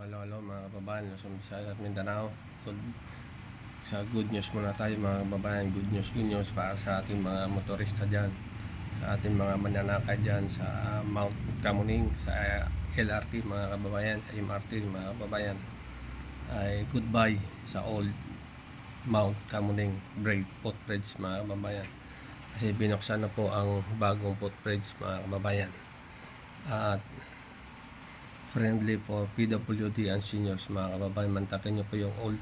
Hello mga kababayan, Luzon, Visayas at Mindanao. Sa good news muna tayo mga kababayan. Good news para sa ating mga motorista dyan, sa ating mga mananakay dyan sa Mount Kamuning, sa LRT mga kababayan, sa MRT mga kababayan. Ay goodbye sa old Mount Kamuning footbridge mga kababayan. Kasi binuksan na po ang bagong footbridge mga kababayan. At friendly for PWD and seniors mga kababayan. Mantakin nyo po yung old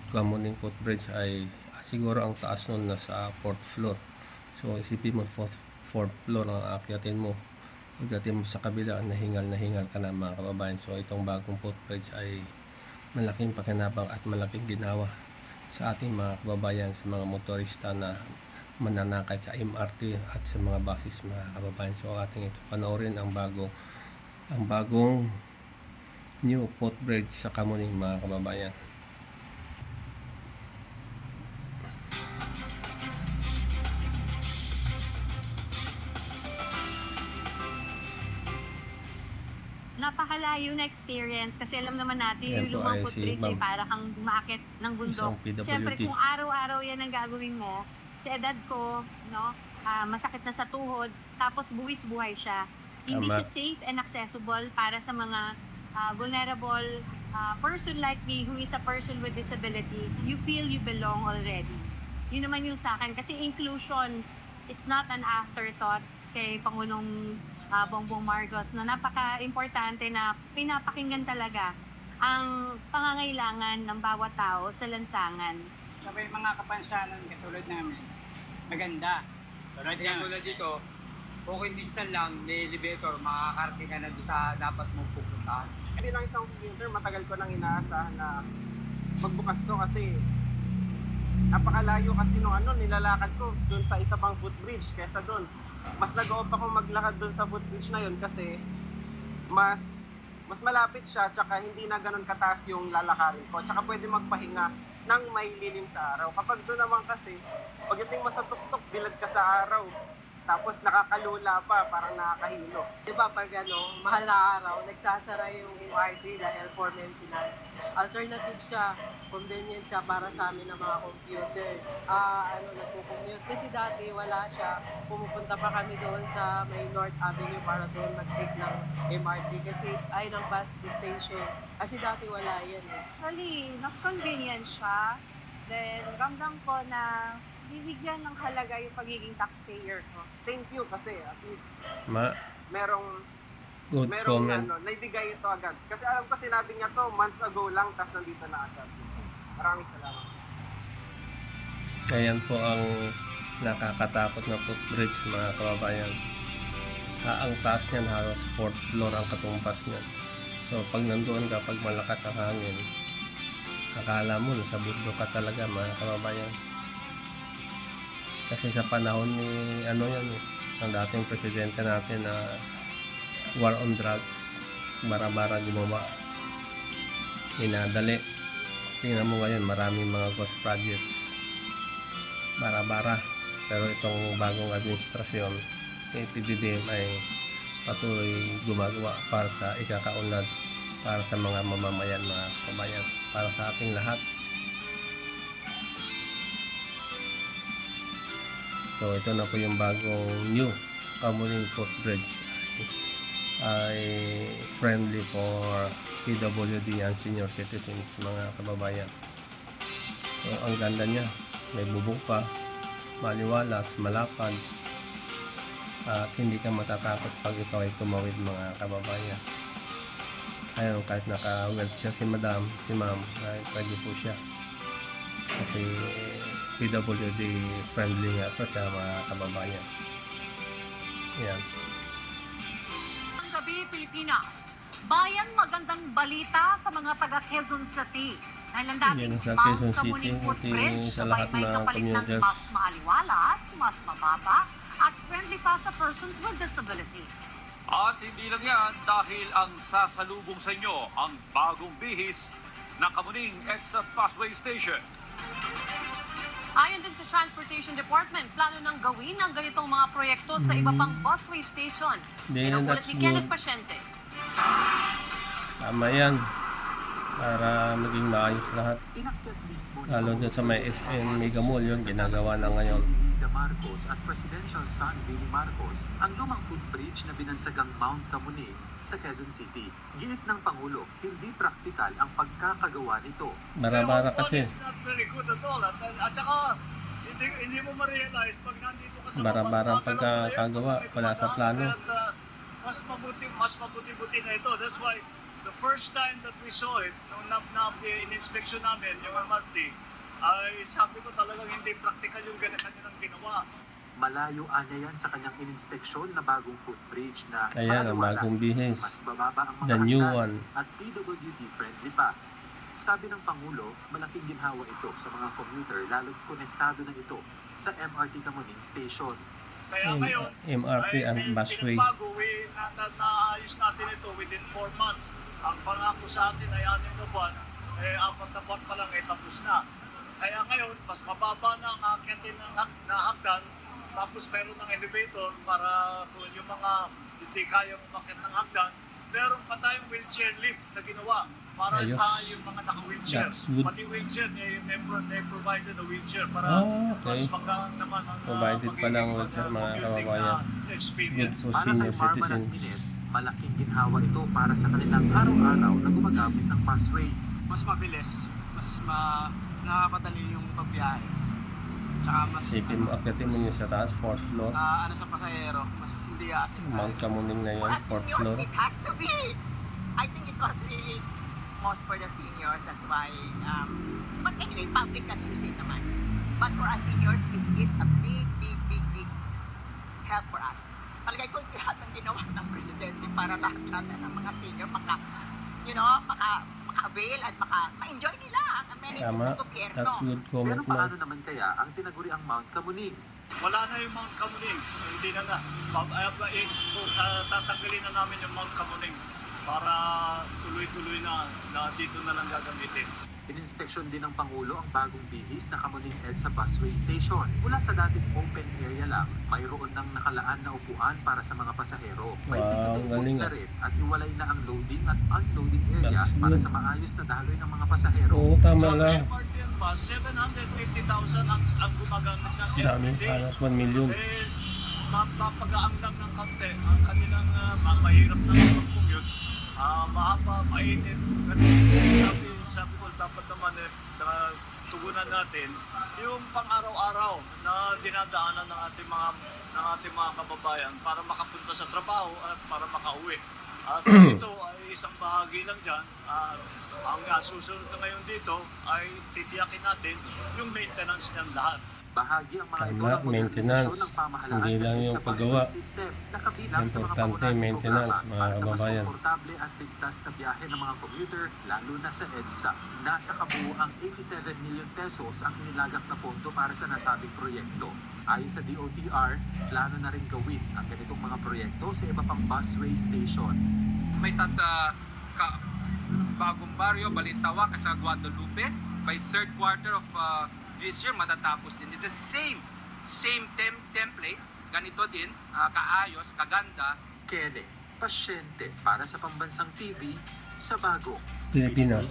Kamuning footbridge ay siguro ang taas nun nasa 4th floor. So isipin mo 4th floor ang aakyatin mo. Pagdating mo sa kabila, nahingal ka na mga kababayan. So itong bagong footbridge ay malaking pakinabang at malaking ginawa sa ating mga kababayan, sa mga motorista na mananakay sa MRT at sa mga buses mga kababayan. So ating ito panoorin ang bagong new footbridge sa Kamuning mga kababayan. Napakalayo na experience kasi alam naman natin Yan yung po lumang ay footbridge si ay para kang bumakit ng bundok. Isang PWD. Siyempre kung araw-araw yan ang gagawin mo, sa edad ko, no, masakit na sa tuhod, tapos buwis-buhay siya. Hindi Tama. siya safe and accessible para sa mga vulnerable person like me who is a person with disability. You feel you belong already. Yun naman yung sa akin. Kasi inclusion is not an afterthought kay Pangulong Bongbong Marcos na napaka-importante na pinapakinggan talaga ang pangangailangan ng bawat tao sa lansangan. Sabay mga kapansanan katulad namin, maganda. Tulad niya. Tulad dito, walking distance lang, may elevator, makakarating ka na doon sa dapat mong pupuntahan. Bilang isang commuter, matagal ko nang inaasahan na magbukas to kasi napakalayo kasi nung nilalakad ko doon sa isa pang footbridge kesa doon. Mas nag-oop ako maglakad doon sa footbridge na yun kasi mas malapit siya tsaka hindi na ganun kataas yung lalakarin ko. Tsaka pwede magpahinga ng may lilim sa araw. Kapag doon naman kasi, pagdating mo sa tuktok, bilad ka sa araw. Tapos nakakalula pa, parang nakakahilo. Di ba pag mahal na araw, nagsasara yung MRT dahil for maintenance. Alternative siya, convenient siya para sa amin ng mga computer. Nagko-commute. Kasi dati wala siya, pumupunta pa kami doon sa may North Avenue para doon mag-take ng MRT kasi ay ng bus station. Kasi dati wala yan eh. Actually, mas convenient siya. Then, ramdam ko na bibigyan ng halaga yung pagiging taxpayer ko. Thank you kasi at least Good merong comment. naibigay ito agad. Kasi alam ko sinabi niya to months ago lang, tas nandito na agad. Maraming salamat. Ayan po ang nakakatakot na footbridge mga kababayan. Ang taas niyan halos 4th floor ang katumpas niyan. So pag nandoon ka, pag malakas ang hangin, akala mo nasa bundok ka talaga mga kababayan. Kasi sa panahon ni ang dating presidente natin na war on drugs, bara-bara gumawa, minadali. Tingnan mo ngayon, maraming mga ghost projects, bara-bara. Pero itong bagong administrasyon ng PBBM ay patuloy gumagawa para sa ikakaunlad, para sa mga mamamayan, mga kabayan, para sa ating lahat. So ito na po yung bagong new Kamuning footbridge, ay friendly for PWD and senior citizens mga kababayan. So ang ganda niya, may bubong pa, maliwalas, malapad, at hindi ka matatakot pag ikaw ay tumawid mga kababayan. Ayun, kahit naka-weld siya si ma'am, ay pwede po siya kasi PWD friendly nga po sa mga kababayan. Yan. Gabi, Pilipinas. Bayan magandang balita sa mga taga Quezon City. Dahil ang dating Yan, sa Mount Quezon City, Kamuning Footbridge sa sabay lahat may ng kapalit ng commuters. mas maaliwalas, mas mababa, at friendly pa sa persons with disabilities. At hindi lang yan dahil ang sasalubong sa inyo ang bagong bihis ng Kamuning Expressway Station. Ayon din sa Transportation Department, plano nang gawin ang ganitong mga proyekto sa iba pang busway station. Then, Pinangulat that's ni Kenneth good. Pasyente. Tama yan. Para maging maayos lahat. Inakyat mismo ni Lalo doon sa may SM Mega Mall yun, ginagawa na ngayon. Liza Marcos at Presidential son Vinny Marcos ang lumang footbridge na binansagang Mount Camuning sa Quezon City. Giit ng Pangulo, hindi praktikal ang pagkakagawa nito. Bara-bara kasi. It's not very good at all. At saka, hindi mo ma-realize pag nandito ka sa Bara-barang pagkakagawa, wala sa plano. Mas mabuti na ito. That's why the first time that we saw it, nung in-inspection namin, yung MRT, ay sabi ko talagang hindi practical yung kanilang ginawa. Malayo anya yan sa kanyang ininspeksyon na bagong footbridge na Ayan, ang maliwalas, bagong bihis. mas bababa ang mga The new hagdan one. at PWD friendly pa. Sabi ng Pangulo, malaking ginhawa ito sa mga commuter lalo't konektado na ito sa MRT Camuning Station. Kaya ngayon, MRT and busway. pinagbago, naayos natin ito within 4 months. Ang pangako sa atin ay 6 na buwan, 4 na buwan pa lang tapos na. Kaya ngayon, mas mababa na ang akyatin na hagdan, tapos meron ng elevator para kung yung mga hindi kayang umakyat ng hagdan, meron pa tayong wheelchair lift na ginawa para Ayos. sa yung mga naka-wheelchair. That's good. Pati wheelchair, they provided a wheelchair para Okay. mas magaan naman ang Provided pa ng wheelchair, mga kababayan. Good experience. for Para kay senior Marman at citizens. Minet, malaking ginhawa ito para sa kanilang araw-araw na gumagamit ng busway. Mas mabilis, nakakadali yung pagbiyahe. Tsaka mas Sipin mo, akyatin mo yun sa taas, 4th floor. sa pasahero, mas hindi aasin. Mount Camuning na yun, 4th floor. It has to be. I think it was really most for the seniors. That's why, but anyway, public can use it naman. But for us seniors, it is a big help for us. Palagay ko, lahat ang ginawa ng presidente para lahat ng mga senior maka-avail at ma-enjoy nila ang amenities Tama, ng gobyerno. that's good comment Pero mo. paano naman kaya ang tinaguriang Mount Camuning? Wala na yung Mount Camuning. Hindi na nga. Tatanggalin na namin yung Mount Camuning para tuloy-tuloy na dito na lang gagamitin. Ininspeksyon din ng Pangulo ang bagong bihis na Camuning EDSA Busway Station. Mula sa dating open area lang, mayroon ng nakalaan na upuan para sa mga pasahero. May Wow, ticketing booth galing na ah. rin at iwalay na ang loading at unloading area That's para good. sa maayos na daloy ng mga pasahero. Oo, tama Sa lang. MRT and bus, 750,000 ang gumagamit ng Dami, everyday. halos 1 million. Mapapagaang lang ng kaunti ang kanilang mahirap na mag-commute. Mahaba, mainit. Sabi ko, dapat naman tugunan natin yung pang-araw-araw na dinadaanan ng ating mga kababayan para makapunta sa trabaho at para makauwi. At ito ay isang bahagi lang dyan. Ang susunod na ngayon dito ay titiyakin natin yung maintenance niyan lahat. Bahagi ang mga ito Tama, ng modernisasyon maintenance. ng pamahalaan Hindi sa lang yung EDSA paggawa. busway system na kabilang sa mga Importante, pangunahing maintenance, programa mga para sa mas kababayan. komportable at ligtas na biyahe ng mga commuter, lalo na sa EDSA. Nasa kabuuang 87 million pesos ang inilagak na pondo para sa nasabing proyekto. Ayon sa DOTR, plano na rin gawin ang ganitong mga proyekto sa iba pang busway station. May Bagong Barrio, Balintawak at sa Guadalupe. By third quarter of this year, matatapos din. It's the same template. Ganito din, kaayos, kaganda. Kene, pasyente para sa Pambansang TV sa Bagong Pilipinas.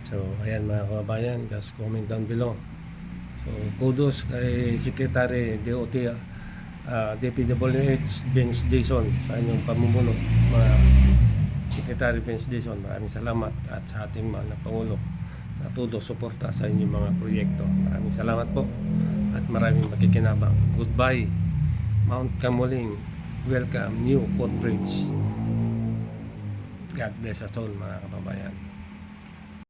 So, ayan mga kababayan, just comment down below. So, kudos kay Secretary DOT, DPWH Vince Dizon sa inyong pamumuno. Mga Secretary Vince Dizon, maraming salamat at sa ating mga Pangulo na todo suporta sa inyong mga proyekto. Maraming salamat po at maraming makikinabang. Goodbye, Mount Camuning. Welcome, new footbridge. God bless us all mga kababayan.